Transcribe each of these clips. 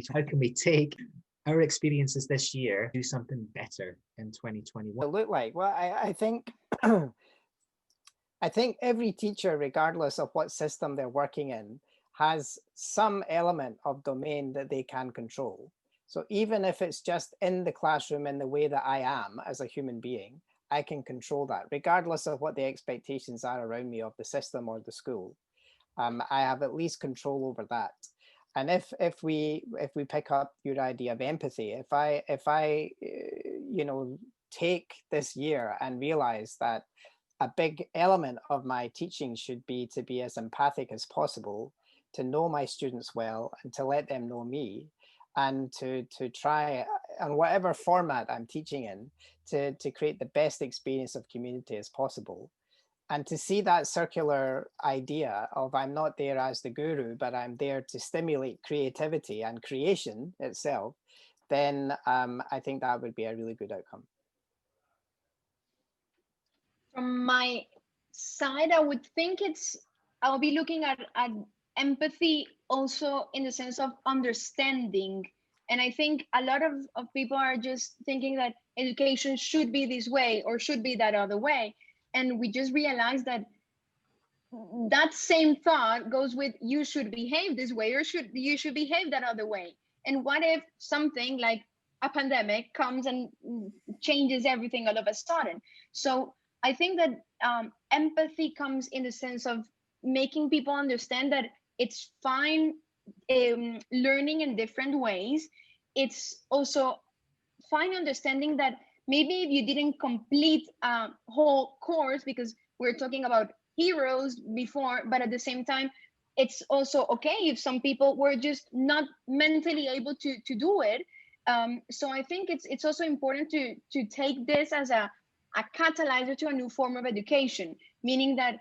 2020? How can we take our experiences this year, do something better in 2021? Look like, well, I think I think every teacher, regardless of what system they're working in, has some element of domain that they can control. So even if it's just in the classroom in the way that I am as a human being, I can control that, regardless of what the expectations are around me of the system or the school. I have at least control over that. And if we pick up your idea of empathy, if I take this year and realize that a big element of my teaching should be to be as empathic as possible, to know my students well and to let them know me, and to try on whatever format I'm teaching in to create the best experience of community as possible. And to see that circular idea of I'm not there as the guru, but I'm there to stimulate creativity and creation itself, then I think that would be a really good outcome. From my side, I would think I'll be looking at empathy also in the sense of understanding. And I think a lot of people are just thinking that education should be this way or should be that other way. And we just realized that that same thought goes with you should behave this way or you should behave that other way. And what if something like a pandemic comes and changes everything all of a sudden? So I think that empathy comes in the sense of making people understand that it's fine learning in different ways. It's also fine understanding that maybe if you didn't complete a whole course, because we're talking about heroes before, but at the same time, it's also okay if some people were just not mentally able to do it. So I think it's also important to take this as a catalyzer to a new form of education, meaning that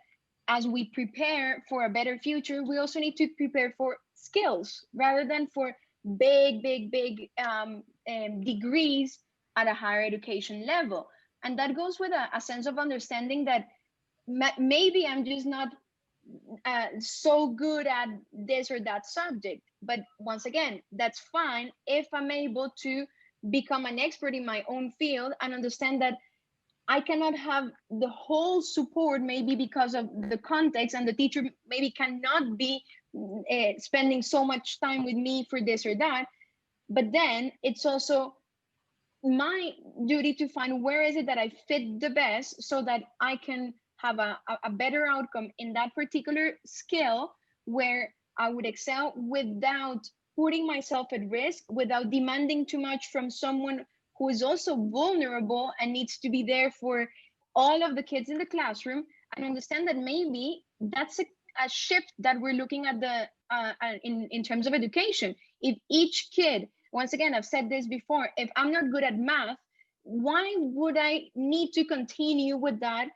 as we prepare for a better future, we also need to prepare for skills rather than for big degrees at a higher education level. And that goes with a sense of understanding that maybe I'm just not so good at this or that subject. But once again, that's fine if I'm able to become an expert in my own field and understand that I cannot have the whole support, maybe because of the context, and the teacher maybe cannot be spending so much time with me for this or that. But then it's also my duty to find where is it that I fit the best so that I can have a better outcome in that particular skill where I would excel without putting myself at risk, without demanding too much from someone who is also vulnerable and needs to be there for all of the kids in the classroom, and understand that maybe that's a shift that we're looking at in terms of education. If each kid, once again, I've said this before, if I'm not good at math, why would I need to continue with that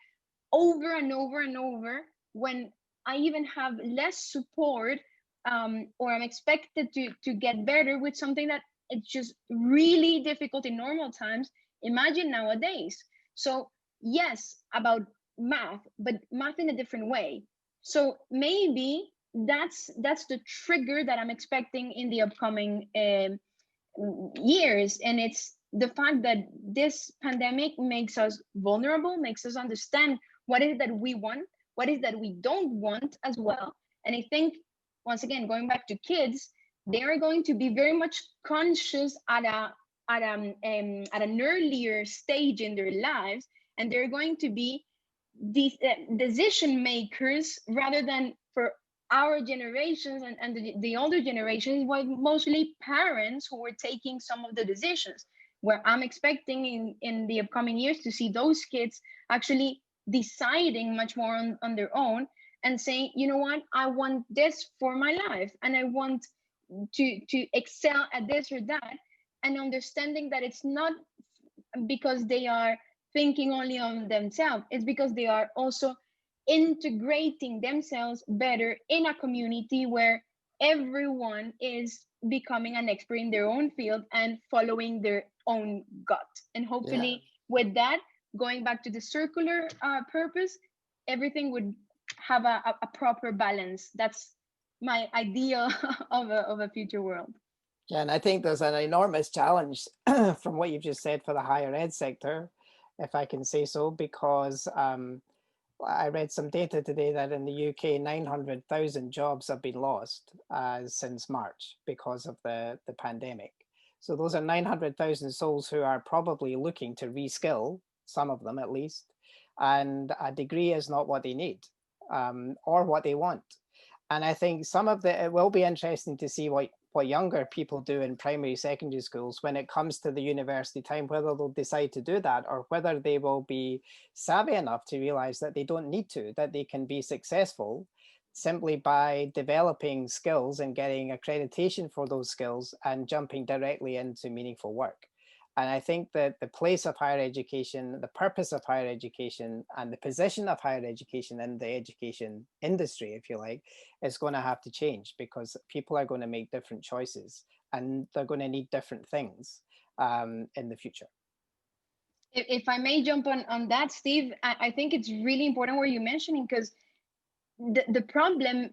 over and over and over when I even have less support, or I'm expected to get better with something that it's just really difficult in normal times? Imagine nowadays. So yes, about math, but math in a different way. So maybe that's the trigger that I'm expecting in the upcoming years. And it's the fact that this pandemic makes us vulnerable, makes us understand what is it that we want, what is that we don't want as well. And I think, once again, going back to kids, they are going to be very much conscious at an earlier stage in their lives, and they're going to be these decision makers rather than for our generations and the older generations, were mostly parents who were taking some of the decisions, where I'm expecting in the upcoming years to see those kids actually deciding much more on their own and saying, you know what, I want this for my life and I want to excel at this or that, and understanding that it's not because they are thinking only on themselves, it's because they are also integrating themselves better in a community where everyone is becoming an expert in their own field and following their own gut. And hopefully with that, going back to the circular purpose, everything would have a proper balance. That's my ideal of a future world. Yeah, and I think there's an enormous challenge from what you've just said for the higher ed sector, if I can say so, because I read some data today that in the UK, 900,000 jobs have been lost since March because of the pandemic. So those are 900,000 souls who are probably looking to reskill, some of them at least, and a degree is not what they need or what they want. And I think it will be interesting to see what younger people do in primary, secondary schools when it comes to the university time, whether they'll decide to do that or whether they will be savvy enough to realize that they don't need to, that they can be successful simply by developing skills and getting accreditation for those skills and jumping directly into meaningful work. And I think that the place of higher education, the purpose of higher education, and the position of higher education in the education industry, if you like, is going to have to change because people are going to make different choices and they're going to need different things in the future. If I may jump on that, Steve, I think it's really important what you're mentioning, because the problem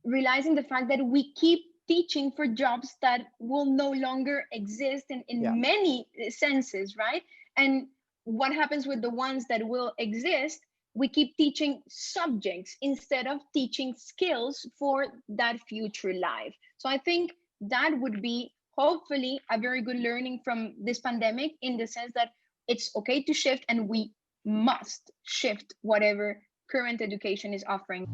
relies in the fact that we keep teaching for jobs that will no longer exist in many senses, right? And what happens with the ones that will exist? We keep teaching subjects instead of teaching skills for that future life. So I think that would be hopefully a very good learning from this pandemic, in the sense that it's okay to shift, and we must shift whatever current education is offering.